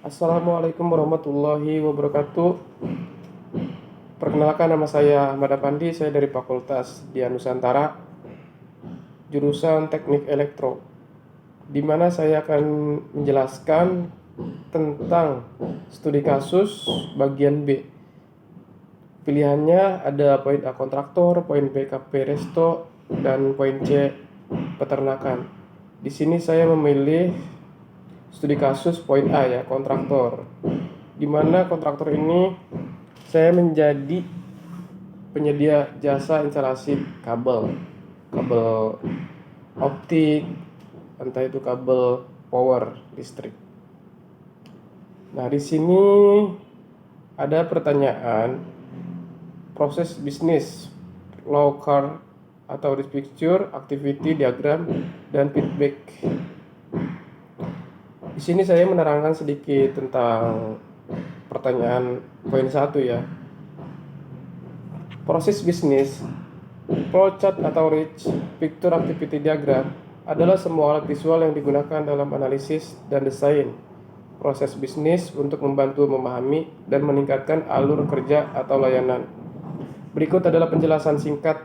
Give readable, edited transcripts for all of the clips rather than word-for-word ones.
Assalamualaikum warahmatullahi wabarakatuh. Perkenalkan, nama saya Ahmad Apandi, saya dari Fakultas Dia Nusantara, jurusan Teknik Elektro, di mana saya akan menjelaskan tentang studi kasus bagian B. Pilihannya ada poin A kontraktor, poin B KP resto, dan poin C peternakan. Di sini saya memilih studi kasus poin A ya, kontraktor. Di mana kontraktor ini saya menjadi penyedia jasa instalasi kabel optik, entah itu kabel power listrik. Nah, di sini ada pertanyaan proses bisnis, flow chart atau risk picture, activity diagram, dan feedback. Di sini saya menerangkan sedikit tentang pertanyaan poin 1 ya. Proses bisnis, flowchart atau rich picture activity diagram adalah semua alat visual yang digunakan dalam analisis dan desain proses bisnis untuk membantu memahami dan meningkatkan alur kerja atau layanan. Berikut adalah penjelasan singkat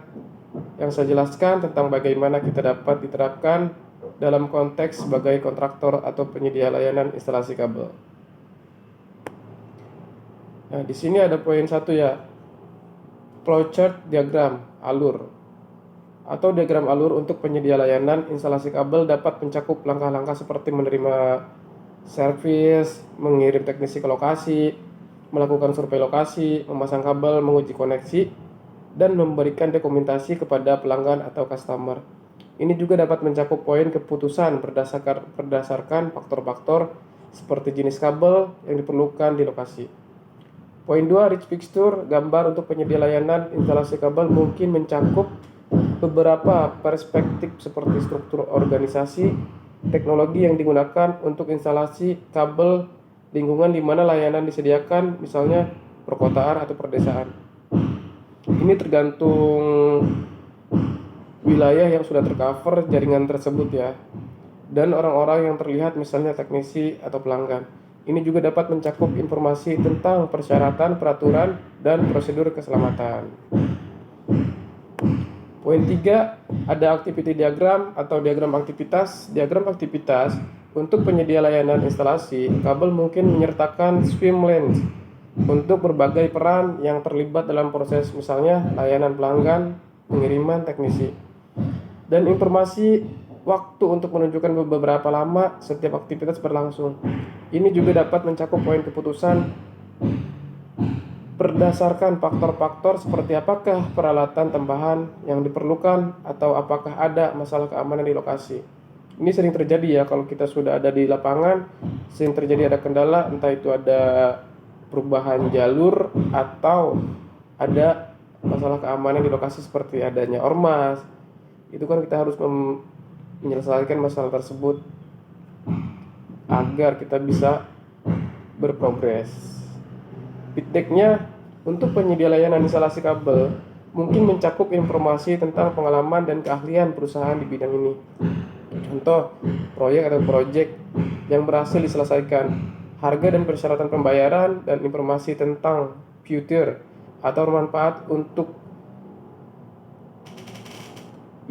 yang saya jelaskan tentang bagaimana kita dapat diterapkan dalam konteks sebagai kontraktor atau penyedia layanan instalasi kabel. Nah, di sini ada poin 1 ya. Flowchart diagram alur atau diagram alur untuk penyedia layanan instalasi kabel dapat mencakup langkah-langkah seperti menerima servis, mengirim teknisi ke lokasi, melakukan survei lokasi, memasang kabel, menguji koneksi, dan memberikan dokumentasi kepada pelanggan atau customer. Ini juga dapat mencakup poin keputusan berdasarkan faktor-faktor seperti jenis kabel yang diperlukan di lokasi. Poin 2, rich picture, gambar untuk penyedia layanan instalasi kabel mungkin mencakup beberapa perspektif seperti struktur organisasi, teknologi yang digunakan untuk instalasi kabel, lingkungan di mana layanan disediakan, misalnya perkotaan atau perdesaan. Ini tergantung wilayah yang sudah tercover jaringan tersebut ya, dan orang-orang yang terlihat, misalnya teknisi atau pelanggan. Ini juga dapat mencakup informasi tentang persyaratan, peraturan, dan prosedur keselamatan. Poin 3, ada activity diagram atau diagram aktivitas. Diagram aktivitas untuk penyedia layanan instalasi kabel mungkin menyertakan swim lanes untuk berbagai peran yang terlibat dalam proses, misalnya layanan pelanggan, pengiriman teknisi, dan informasi waktu untuk menunjukkan beberapa lama setiap aktivitas berlangsung. Ini juga dapat mencakup poin keputusan berdasarkan faktor-faktor seperti apakah peralatan tambahan yang diperlukan atau apakah ada masalah keamanan di lokasi. Ini sering terjadi ya kalau kita sudah ada di lapangan, sering terjadi ada kendala, entah itu ada perubahan jalur atau ada masalah keamanan di lokasi seperti adanya ormas. Itu kan kita harus menyelesaikan masalah tersebut agar kita bisa berprogres. Feedbacknya untuk penyedia layanan instalasi kabel mungkin mencakup informasi tentang pengalaman dan keahlian perusahaan di bidang ini. Contoh, proyek atau project yang berhasil diselesaikan, harga dan persyaratan pembayaran, dan informasi tentang future atau manfaat untuk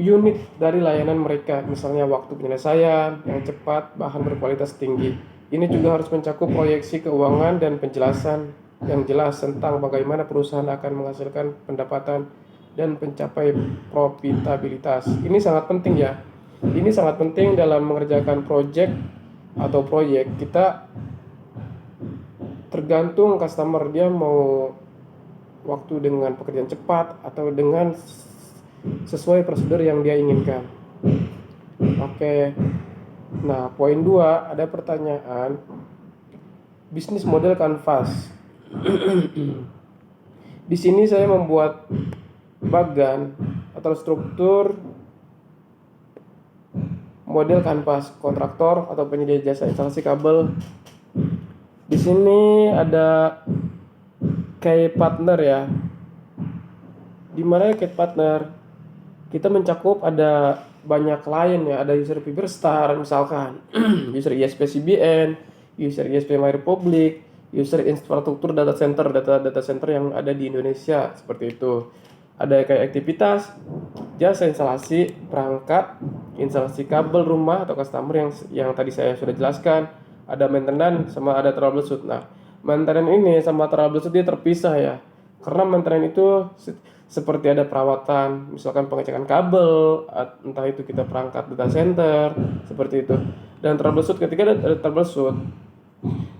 unit dari layanan mereka, misalnya waktu penyelesaian yang cepat, bahan berkualitas tinggi. Ini juga harus mencakup proyeksi keuangan dan penjelasan yang jelas tentang bagaimana perusahaan akan menghasilkan pendapatan dan mencapai profitabilitas. Ini sangat penting ya. Ini sangat penting dalam mengerjakan project atau proyek. Kita tergantung customer, dia mau waktu dengan pekerjaan cepat atau dengan sesuai prosedur yang dia inginkan. Oke. Nah, poin 2, ada pertanyaan bisnis model kanvas. Di sini saya membuat bagan atau struktur model kanvas kontraktor atau penyedia jasa instalasi kabel. Di sini ada key partner ya. Di mana key partner kita mencakup ada banyak klien ya, ada user Fiberstar misalkan, user ISP CBN, user ISP Mayor Public, user infrastruktur data center yang ada di Indonesia, seperti itu. Ada kayak aktivitas, jasa instalasi perangkat, instalasi kabel rumah atau customer yang tadi saya sudah jelaskan. Ada maintenance sama ada troubleshoot. Nah, maintenance ini sama troubleshoot dia terpisah ya. Karena maintenance itu seperti ada perawatan, misalkan pengecekan kabel, entah itu kita perangkat data center, seperti itu. Dan troubleshoot ketika ada troubleshoot,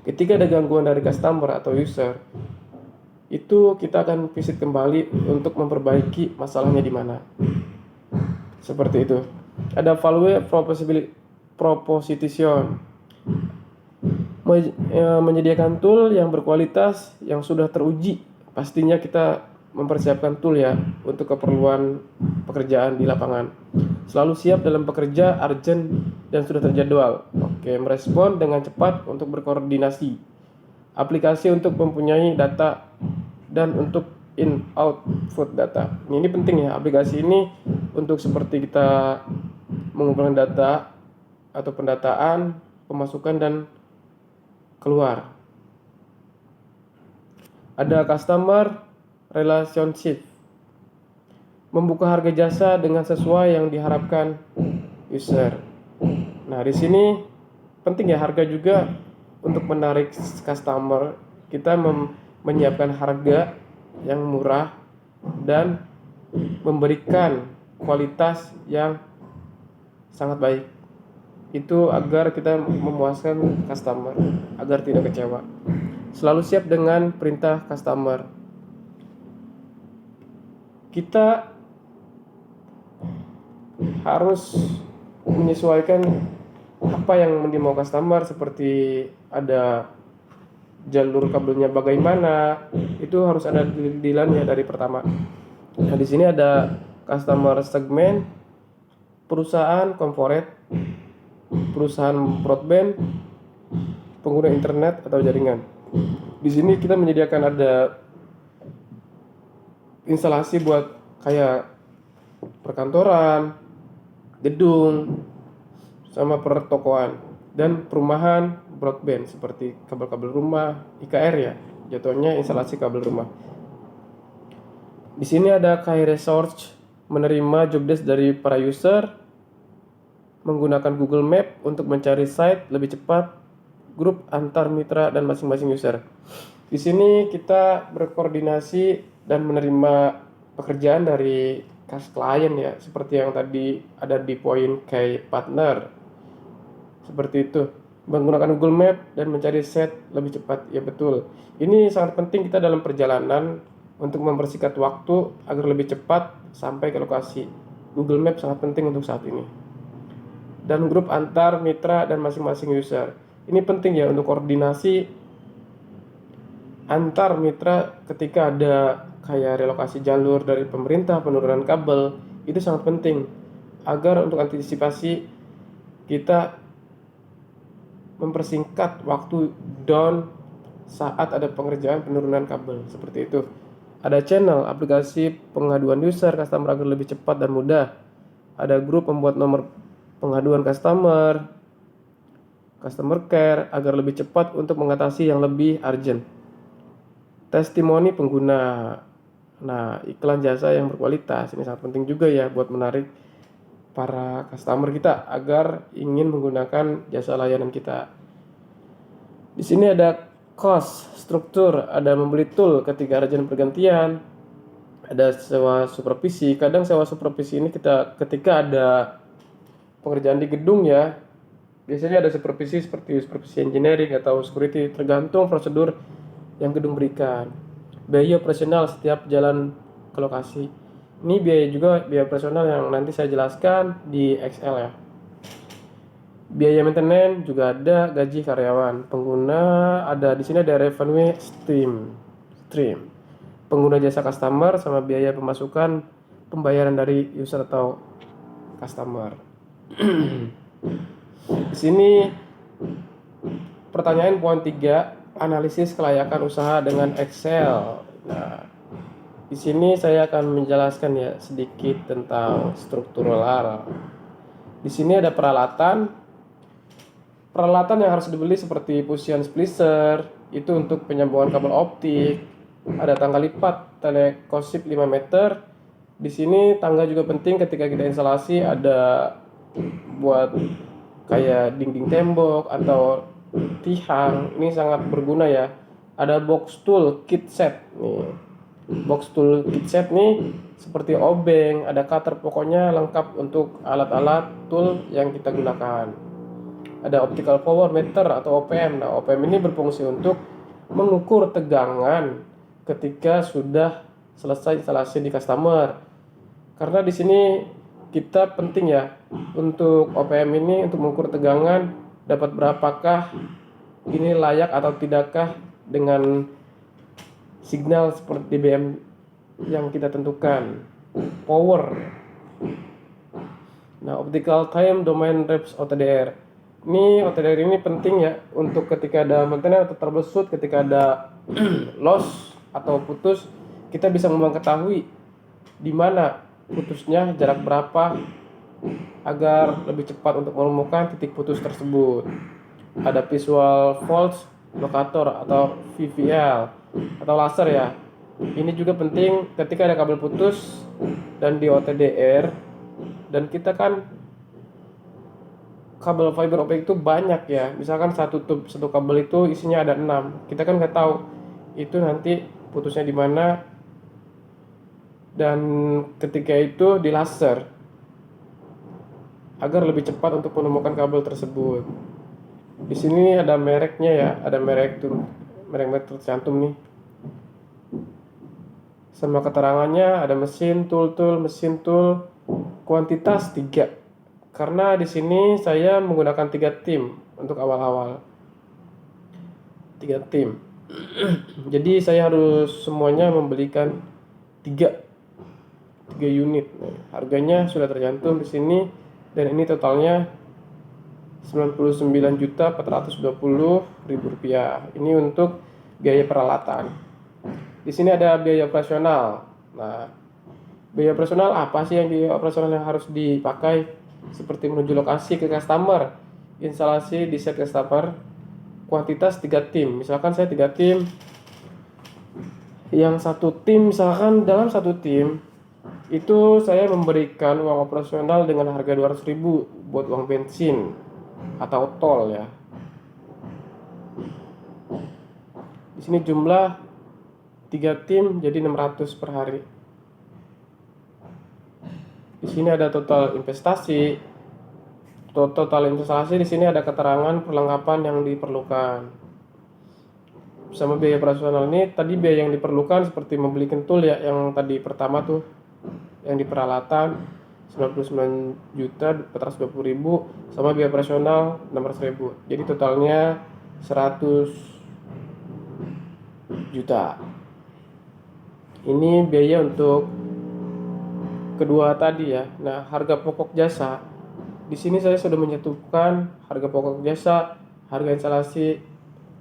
ketika ada gangguan dari customer atau user, itu kita akan visit kembali untuk memperbaiki masalahnya di mana. Seperti itu. Ada value proposition, menyediakan tool yang berkualitas yang sudah teruji. Pastinya kita mempersiapkan tool ya untuk keperluan pekerjaan di lapangan. Selalu siap dalam bekerja, urgent dan sudah terjadwal. Oke, merespon dengan cepat untuk berkoordinasi. Aplikasi untuk mempunyai data dan untuk in output data. Ini penting ya, aplikasi ini untuk seperti kita mengumpulkan data atau pendataan, pemasukan dan keluar. Ada customer relationship, membuka harga jasa dengan sesuai yang diharapkan user. Nah, di sini penting ya harga juga untuk menarik customer. Kita menyiapkan harga yang murah dan memberikan kualitas yang sangat baik. Itu agar kita memuaskan customer, agar tidak kecewa. Selalu siap dengan perintah customer. Kita harus menyesuaikan apa yang dimau customer, seperti ada jalur kabelnya bagaimana, itu harus ada dealannya dari pertama. Nah, di sini ada customer segment, perusahaan corporate, perusahaan broadband, pengguna internet atau jaringan. Di sini kita menyediakan ada instalasi buat kayak perkantoran, gedung, sama pertokoan dan perumahan broadband seperti kabel-kabel rumah, IKR ya, jatuhnya instalasi kabel rumah. Di sini ada KI Research, menerima job desk dari para user, menggunakan Google Map untuk mencari site lebih cepat, grup antar mitra dan masing-masing user. Di sini kita berkoordinasi dan menerima pekerjaan dari klien ya, seperti yang tadi ada di poin key partner. Seperti itu. Menggunakan Google Map dan mencari set lebih cepat. Ya betul. Ini sangat penting kita dalam perjalanan untuk mempersingkat waktu agar lebih cepat sampai ke lokasi. Google Map sangat penting untuk saat ini. Dan grup antar mitra dan masing-masing user. Ini penting ya untuk koordinasi antar mitra ketika ada kayak relokasi jalur dari pemerintah, penurunan kabel, itu sangat penting agar untuk antisipasi kita mempersingkat waktu down saat ada pengerjaan penurunan kabel, seperti itu. Ada channel aplikasi pengaduan user customer agar lebih cepat dan mudah. Ada grup membuat nomor pengaduan customer care agar lebih cepat untuk mengatasi yang lebih urgent. Testimoni pengguna. Nah, iklan jasa yang berkualitas ini sangat penting juga ya buat menarik para customer kita agar ingin menggunakan jasa layanan kita. Di sini ada cost struktur, ada membeli tool ketika urgent pergantian, ada sewa supervisi. Kadang sewa supervisi ini ketika ada pengerjaan di gedung ya, biasanya ada supervisi seperti supervisi engineering atau security, tergantung prosedur yang gedung berikan. Biaya operasional setiap jalan ke lokasi. Ini biaya operasional yang nanti saya jelaskan di Excel ya. Biaya maintenance juga ada, gaji karyawan. Pengguna ada di sini ada revenue stream. Pengguna jasa customer sama biaya pemasukan pembayaran dari user atau customer. Di sini pertanyaan poin 3, analisis kelayakan usaha dengan Excel. Nah, di sini saya akan menjelaskan ya sedikit tentang struktural. Di sini ada peralatan, Peralatan yang harus dibeli seperti fusion splicer, itu untuk penyambungan kabel optik. Ada tangga lipat telekosip 5 meter. Di sini tangga juga penting ketika kita instalasi, ada buat kayak dinding tembok atau tiang. Ini sangat berguna ya. Ada box tool kit set nih. Box tool kit set nih seperti obeng, ada cutter, pokoknya lengkap untuk alat-alat tool yang kita gunakan. Ada optical power meter atau OPM. Nah, OPM ini berfungsi untuk mengukur tegangan ketika sudah selesai instalasi di customer. Karena di sini kita penting ya untuk OPM ini untuk mengukur tegangan, dapat berapakah ini layak atau tidakkah dengan signal seperti dBm yang kita tentukan. Power. Nah, optical time domain reps OTDR. Ini OTDR ini penting ya untuk ketika ada maintenance atau troubleshoot, ketika ada loss atau putus, kita bisa mengetahui di mana putusnya, jarak berapa, agar lebih cepat untuk menemukan titik putus tersebut. Ada visual fault locator atau VFL atau laser ya. Ini juga penting ketika ada kabel putus dan di OTDR, dan kita kan kabel fiber optik itu banyak ya. Misalkan satu kabel itu isinya ada 6. Kita kan nggak tahu itu nanti putusnya di mana, dan ketika itu di laser agar lebih cepat untuk menemukan kabel tersebut. Di sini ada mereknya ya, ada merek tercantum nih. Sama keterangannya, ada mesin tool, kuantitas 3. Karena di sini saya menggunakan 3 tim untuk awal-awal. 3 tim. Jadi saya harus semuanya membelikan 3 unit. Nah, harganya sudah tercantum di sini, dan ini totalnya Rp99.420.000. Ini untuk biaya peralatan. Di sini ada biaya operasional. Nah, biaya operasional apa sih biaya operasional yang harus dipakai? Seperti menuju lokasi ke customer, instalasi di set customer, kuantitas 3 tim. Misalkan saya 3 tim. Yang satu tim, misalkan dalam satu tim itu saya memberikan uang operasional dengan harga 200.000 buat uang bensin atau tol ya. Di sini jumlah 3 tim jadi 600 per hari. Di sini ada total investasi. Total investasi di sini ada keterangan perlengkapan yang diperlukan. Sama biaya operasional ini tadi biaya yang diperlukan seperti membeli tool ya, yang tadi pertama tuh yang di peralatan 99.420.000 sama biaya operasional 600.000. Jadi totalnya 100 juta. Ini biaya untuk kedua tadi ya. Nah, harga pokok jasa. Di sini saya sudah menyatukan harga pokok jasa, harga instalasi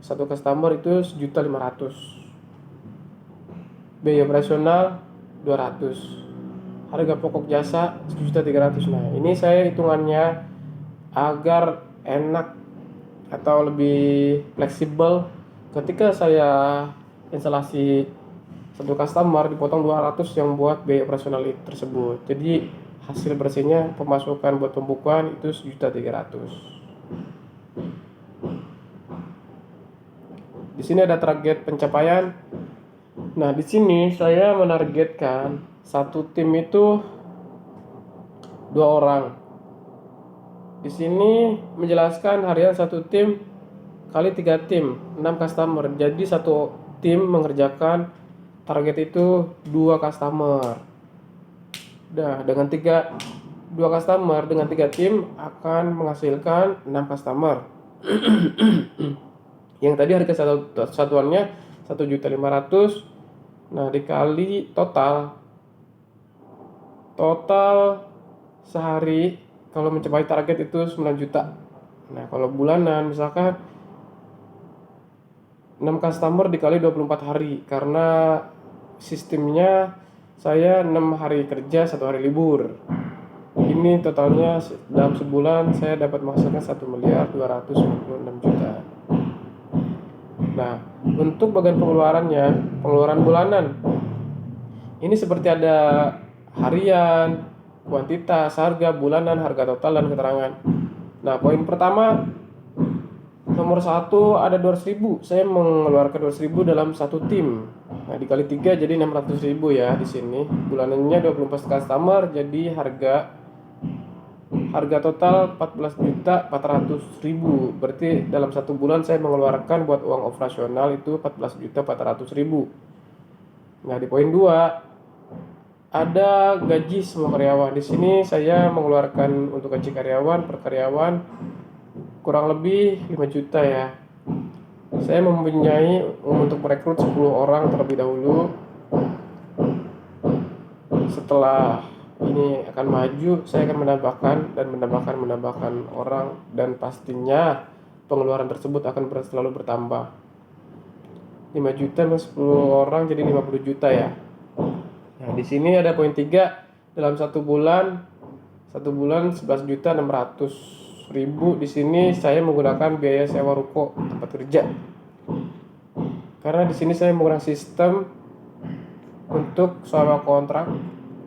satu customer itu 1.500.000. Biaya operasional 200. Harga pokok jasa 1.300.000. Nah, ini saya hitungannya agar enak atau lebih fleksibel. Ketika saya instalasi satu customer, dipotong 200 yang buat biaya operasional tersebut. Jadi hasil bersihnya pemasukan buat pembukuan itu 1.300.000. Di sini ada target pencapaian. Nah, di sini saya menargetkan satu tim itu 2 orang. Di sini menjelaskan harian satu tim kali 3 tim, 6 customer. Jadi satu tim mengerjakan target itu 2 customer. Nah, dengan 2 customer dengan 3 tim akan menghasilkan 6 customer. Yang tadi harga satuannya 1.500.000. Nah, dikali total sehari kalau mencapai target itu 9 juta. Nah, kalau bulanan misalkan 6 customer dikali 24 hari, karena sistemnya saya 6 hari kerja 1 hari libur. Ini ini totalnya dalam sebulan saya dapat menghasilkan 1.296.000.000. Nah, untuk bagian pengeluarannya, pengeluaran bulanan, ini seperti ada harian, kuantitas, harga bulanan, harga total, dan keterangan. Nah, poin pertama, nomor 1 ada 200.000. Saya mengeluarkan 200.000 dalam satu tim. Nah, dikali 3 jadi 600.000 ya di sini. Bulanannya 24 customer, jadi harga total 14.400.000. Berarti dalam satu bulan saya mengeluarkan buat uang operasional itu 14.400.000. Nah, di poin 2 ada gaji semua karyawan. Di sini saya mengeluarkan untuk gaji karyawan per karyawan kurang lebih 5 juta ya. Saya mempunyai untuk merekrut 10 orang terlebih dahulu. Setelah ini akan maju, saya akan menambahkan orang, dan pastinya pengeluaran tersebut akan selalu bertambah. 5 juta plus 10 orang jadi 50 juta ya. Nah, di sini ada poin 3, dalam satu bulan 11.600.000. Di sini saya menggunakan biaya sewa ruko tempat kerja. Karena di sini saya menggunakan sistem untuk sewa kontrak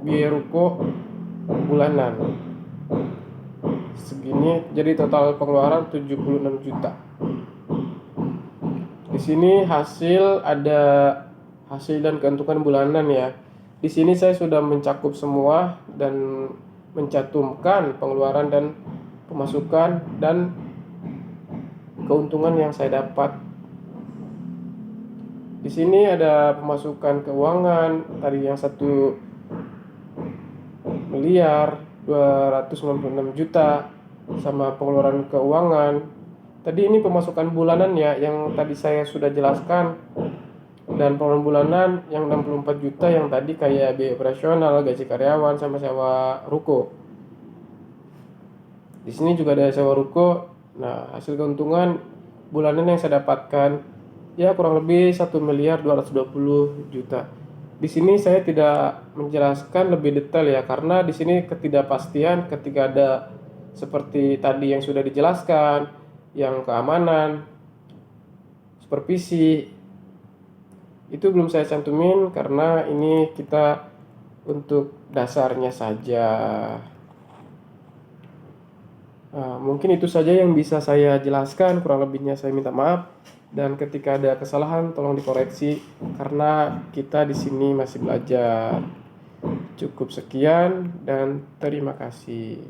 biaya ruko bulanan. Segini jadi total pengeluaran 76 juta. Di sini ada hasil dan keuntungan bulanan ya. Di sini saya sudah mencakup semua dan mencantumkan pengeluaran dan pemasukan dan keuntungan yang saya dapat. Di sini ada pemasukan keuangan tadi yang 1.296.000.000 sama pengeluaran keuangan. Tadi ini pemasukan bulanan ya yang tadi saya sudah jelaskan, dan pengeluaran bulanan yang 64 juta yang tadi kayak biaya operasional, gaji karyawan, sama sewa ruko. Di sini juga ada sewa ruko. Nah, hasil keuntungan bulanan yang saya dapatkan ya kurang lebih 1.220.000.000. Di sini saya tidak menjelaskan lebih detail ya, karena di sini ketidakpastian ketika ada seperti tadi yang sudah dijelaskan, yang keamanan, supervisi, itu belum saya cantumin karena ini kita untuk dasarnya saja. Nah, mungkin itu saja yang bisa saya jelaskan, kurang lebihnya saya minta maaf, dan ketika ada kesalahan tolong dikoreksi karena kita di sini masih belajar. Cukup sekian dan terima kasih.